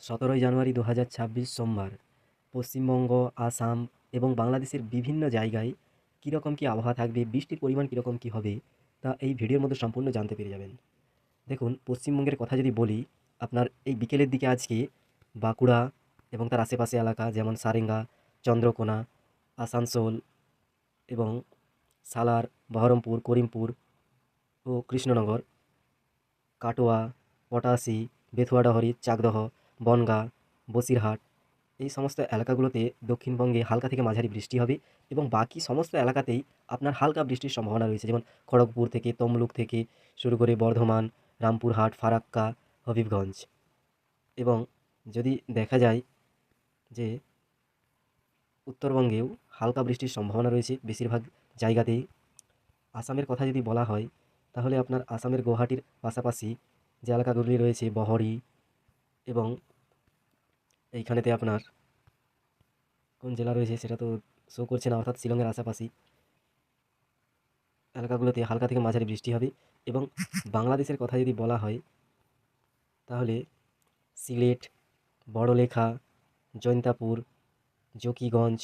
17ই জানুয়ারি 2026 সোমবার পশ্চিমবঙ্গ, আসাম এবং বাংলাদেশের বিভিন্ন জায়গায় কীরকম কী আবহাওয়া থাকবে, বৃষ্টির পরিমাণ কীরকম কী হবে, তা এই ভিডিওর মধ্যে সম্পূর্ণ জানতে পেরে যাবেন। দেখুন, পশ্চিমবঙ্গের কথা যদি বলি, আপনার এই বিকেলের দিকে আজকে বাঁকুড়া এবং তার আশেপাশে এলাকা যেমন সারেঙ্গা, চন্দ্রকোনা, আসানসোল এবং সালার, বহরমপুর, করিমপুর ও কৃষ্ণনগর, কাটোয়া, পটাশী, বেথুয়াডাহরি, চাকদহ, বনগাঁ, বসিরহাট এই সমস্ত এলাকাগুলোতে দক্ষিণবঙ্গে হালকা থেকে মাঝারি বৃষ্টি হবে এবং বাকি সমস্ত এলাকাতেই আপনার হালকা বৃষ্টির সম্ভাবনা রয়েছে। যেমন খড়গপুর থেকে, তমলুক থেকে শুরু করে বর্ধমান, রামপুরহাট, ফারাক্কা, হবিবগঞ্জ। এবং যদি দেখা যায় যে উত্তরবঙ্গেও হালকা বৃষ্টির সম্ভাবনা রয়েছে বেশিরভাগ জায়গাতেই। আসামের কথা যদি বলা হয় তাহলে আপনার আসামের গুয়াহাটির পাশাপাশি যে এলাকাগুলি রয়েছে বহরি এবং এইখানেতে আপনার কোন জেলা রয়েছে সেটা তো শো করছে না, অর্থাৎ শিলংয়ের আশাপাশি এলাকাগুলোতে হালকা থেকে মাঝারি বৃষ্টি হবে। এবং বাংলাদেশের কথা যদি বলা হয় তাহলে সিলেট, বড়লেখা, জৈন্তাপুর, জকিগঞ্জ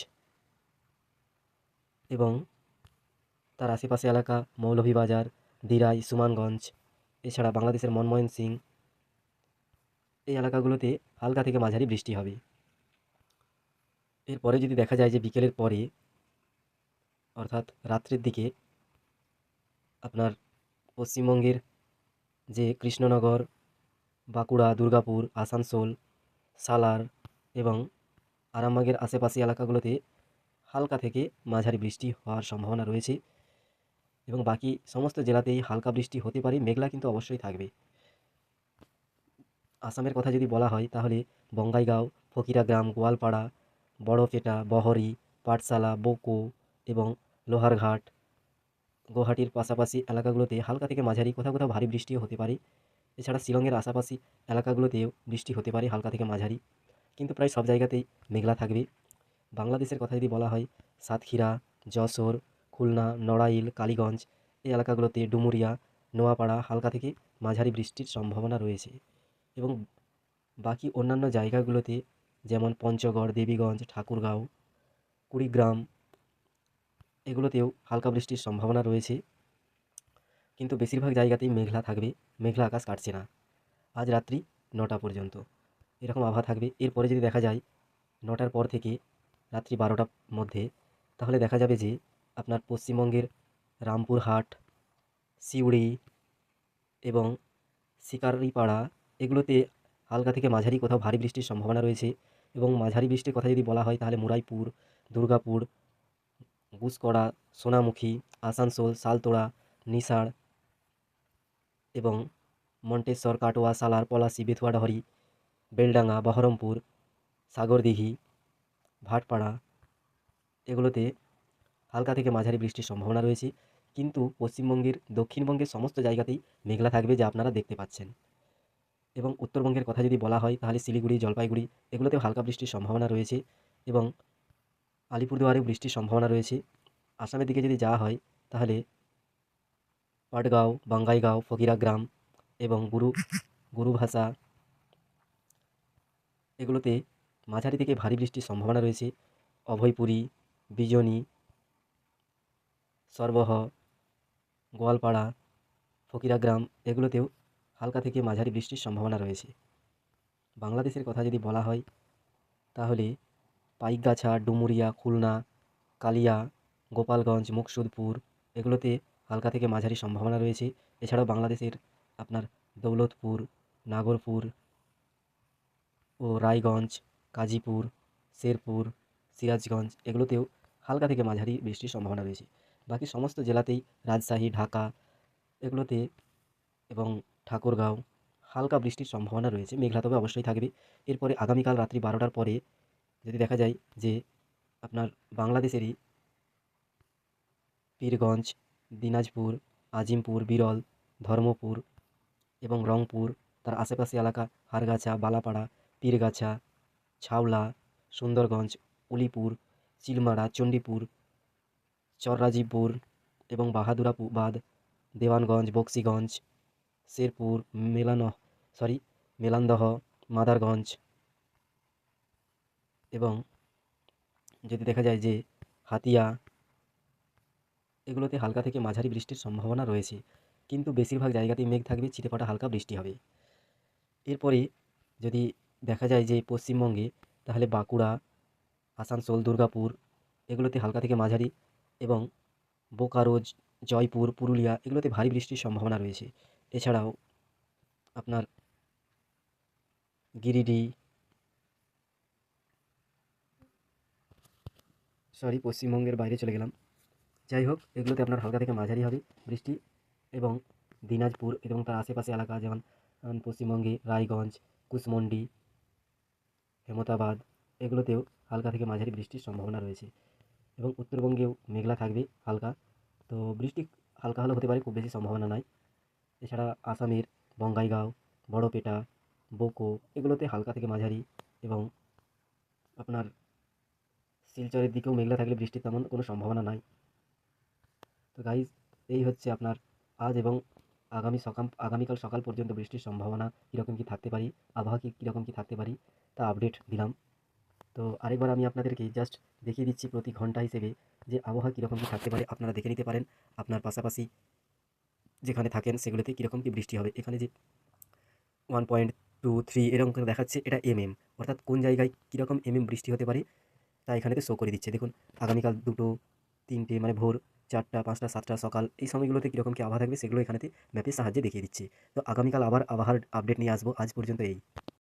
এবং তার আশেপাশে এলাকা মৌলভীবাজার, দিরাই, সুনামগঞ্জ, এছাড়া বাংলাদেশের ময়মনসিং এই এলাকাগুলোতে হালকা থেকে মাঝারি বৃষ্টি হবে। এরপরে যদি দেখা যায় যে বিকেলের পরে অর্থাৎ রাত্রের দিকে আপনার পশ্চিমবঙ্গের যে কৃষ্ণনগর, বাঁকুড়া, দুর্গাপুর, আসানসোল, সালার এবং আরামবাগের আশেপাশে এলাকাগুলোতে হালকা থেকে মাঝারি বৃষ্টি হওয়ার সম্ভাবনা রয়েছে এবং বাকি সমস্ত জেলাতেই হালকা বৃষ্টি হতে পারে, মেঘলা কিন্তু অবশ্যই থাকবে। আসামের কথা যদি বলা হয় তাহলে বঙ্গাইগাঁও, ফকিরাগ্রাম, গোয়ালপাড়া, বড়পেটা, বহরি, পাঠশালা, বোকো এবং লোহারঘাট, গুয়াহাটির পাশাপাশি এলাকাগুলোতে হালকা থেকে মাঝারি, কোথাও কোথাও ভারী বৃষ্টিও হতে পারে। এছাড়া শিলংয়ের আশাপাশি এলাকাগুলোতেও বৃষ্টি হতে পারে হালকা থেকে মাঝারি, কিন্তু প্রায় সব জায়গাতেই মেঘলা থাকবে। বাংলাদেশের কথা যদি বলা হয় সাতক্ষীরা, যশোর, খুলনা, নড়াইল, কালীগঞ্জ এই এলাকাগুলোতে, ডুমুরিয়া, নোয়াপাড়া হালকা থেকে মাঝারি বৃষ্টির সম্ভাবনা রয়েছে এবং বাকি অন্যান্য জায়গাগুলোতে যেমন পঞ্চগড়, দেবীগঞ্জ, ঠাকুরগাঁও, কুড়িগ্রাম এগুলোতেও হালকা বৃষ্টির সম্ভাবনা রয়েছে, কিন্তু বেশিরভাগ জায়গাতেই মেঘলা থাকবে, মেঘলা আকাশ কাটছে না আজ রাত্রি 9টা পর্যন্ত এরকম আবহাওয়া থাকবে। এরপরে যদি দেখা যায় 9টার পর থেকে রাত্রি 12টার মধ্যে, তাহলে দেখা যাবে যে আপনার পশ্চিমবঙ্গের রামপুরহাট, সিউড়ি এবং শিকারিপাড়া এগুলোতে হালকা থেকে মাঝারি, কোথাও ভারী বৃষ্টির সম্ভাবনা রয়েছে। এবং মাঝারি বৃষ্টির কথা যদি বলা হয় তাহলে মুরাইপুর, দুর্গাপুর, গুসকরা, সোনামুখী, আসানসোল, সালতোড়া, নিশাড় এবং মন্টেশ্বর, কাটোয়া, সালার, পলাশী, বেথুয়াডাহরি, বেলডাঙ্গা, বহরমপুর, সাগরদিঘি, ভাটপাড়া এগুলোতে হালকা থেকে মাঝারি বৃষ্টির সম্ভাবনা রয়েছে, কিন্তু পশ্চিমবঙ্গের দক্ষিণবঙ্গের সমস্ত জায়গাতেই মেঘলা থাকবে যা আপনারা দেখতে পাচ্ছেন। এবং উত্তরবঙ্গের কথা যদি বলা হয় তাহলে শিলিগুড়ি, জলপাইগুড়ি এগুলোতেও হালকা বৃষ্টির সম্ভাবনা রয়েছে এবং আলিপুরদুয়ারেও বৃষ্টির সম্ভাবনা রয়েছে। আসামের দিকে যদি যাওয়া হয় তাহলে পাটগাঁও, বঙ্গাইগাঁও, ফকিরাগ্রাম এবং গুরুভাষা এগুলোতে মাঝারি থেকে ভারী বৃষ্টির সম্ভাবনা রয়েছে। অভয়পুরী, বিজনি, সরবহ, গোয়ালপাড়া, ফকিরাগ্রাম এগুলোতেও হালকা থেকে মাঝারি বৃষ্টির সম্ভাবনা রয়েছে। বাংলাদেশের কথা যদি বলা হয় তাহলে পাইকগাছা, ডুমুরিয়া, খুলনা, কালিয়া, গোপালগঞ্জ, মুকসুদপুর এগুলোতে হালকা থেকে মাঝারি সম্ভাবনা রয়েছে। এছাড়াও বাংলাদেশের আপনার দৌলতপুর, নাগরপুর ও রায়গঞ্জ, গাজীপুর, শেরপুর, সিরাজগঞ্জ এগুলোতেও হালকা থেকে মাঝারি বৃষ্টির সম্ভাবনা রয়েছে। বাকি সমস্ত জেলাতেই রাজশাহী, ঢাকা এগুলোতে এবং ঠাকুরগাঁও হালকা বৃষ্টির সম্ভাবনা রয়েছে, মেঘলা তবে অবশ্যই থাকবে। এরপরে আগামীকাল রাত্রি 12টার পরে যদি দেখা যায় যে আপনার বাংলাদেশেরই পীরগঞ্জ, দিনাজপুর, আজিমপুর, বিরল, ধর্মপুর এবং রংপুর তার আশেপাশে এলাকা হারগাছা, বালাপাড়া, পীরগাছা, ছাওলা, সুন্দরগঞ্জ, উলিপুর, চিলমারা, চণ্ডীপুর, চররাজীবপুর এবং বাহাদুরাবাদ, দেওয়ানগঞ্জ, বক্সিগঞ্জ, শেরপুর, মেলান্দহ, মাদারগঞ্জ এবং যদি দেখা যায় যে হাতিয়া, এগুলোতে হালকা থেকে মাঝারি বৃষ্টির সম্ভাবনা রয়েছে, কিন্তু বেশিরভাগ জায়গাতেই মেঘ থাকবে, ছিটেফোঁটা হালকা বৃষ্টি হবে। এরপরে যদি দেখা যায় যে পশ্চিমবঙ্গে, তাহলে বাঁকুড়া, আসানসোল, দুর্গাপুর, এগুলোতে হালকা থেকে মাঝারি, এবং বোকারো, জয়পুর, পুরুলিয়া, এগুলোতে ভারী বৃষ্টির সম্ভাবনা রয়েছে। এছাড়াও আপনার গিরিডি, পশ্চিমবঙ্গের বাইরে চলে গেলাম। যাই হোক, এগুলোতে আপনার হালকা থেকে মাঝারি হবে বৃষ্টি, এবং দিনাজপুর এবং তার আশেপাশে এলাকা, যেমন পশ্চিমবঙ্গে রায়গঞ্জ, কুশমন্ডি, হেমতাবাদ, এগুলোতেও হালকা থেকে মাঝারি বৃষ্টির সম্ভাবনা রয়েছে। এবং উত্তরবঙ্গেও মেঘলা থাকবে হালকা, তো বৃষ্টি হালকা হলেও হতে পারে, খুব বেশি সম্ভাবনা নাই। এছাড়া আসামের বঙ্গাইগাঁও, বড়পেটা, বোকো, এগুলোতে হালকা থেকে মাঝারি, এবং আপনার শিলচরের দিকেও মেঘলা থাকলে বৃষ্টির তেমন কোনো সম্ভাবনা নাই। তো গাইজ, এই হচ্ছে আপনার আজ এবং আগামীকাল সকাল পর্যন্ত বৃষ্টির সম্ভাবনা কীরকম কী থাকতে পারি, আবহাওয়া কীরকম কী থাকতে পারি, তা আপডেট দিলাম। তো আরেকবার আমি আপনাদেরকে জাস্ট দেখিয়ে দিচ্ছি প্রতি ঘন্টা হিসেবে যে আবহাওয়া কীরকম কী থাকতে পারে, আপনারা দেখে নিতে পারেন আপনার পাশাপাশি যেখানে থাকেন সেগুলোতে কীরকম কী বৃষ্টি হবে। এখানে যে 1.23 এরকম করে দেখাচ্ছে, এটা অর্থাৎ কোন জায়গায় কীরকম বৃষ্টি হতে পারে তা এখানেতে শো করে দিচ্ছে। দেখুন, আগামীকাল 2টো, 3টে, মানে ভোর 4টা, 5টা, 7টা সকাল, এই সময়গুলোতে কীরকম কী আবহাওয়া থাকবে সেগুলো এখানেতে ম্যাপের সাহায্যে দেখিয়ে দিচ্ছে। তো আগামীকাল আবার আবহাওয়ার আপডেট নিয়ে আসবো। আজ পর্যন্ত এই।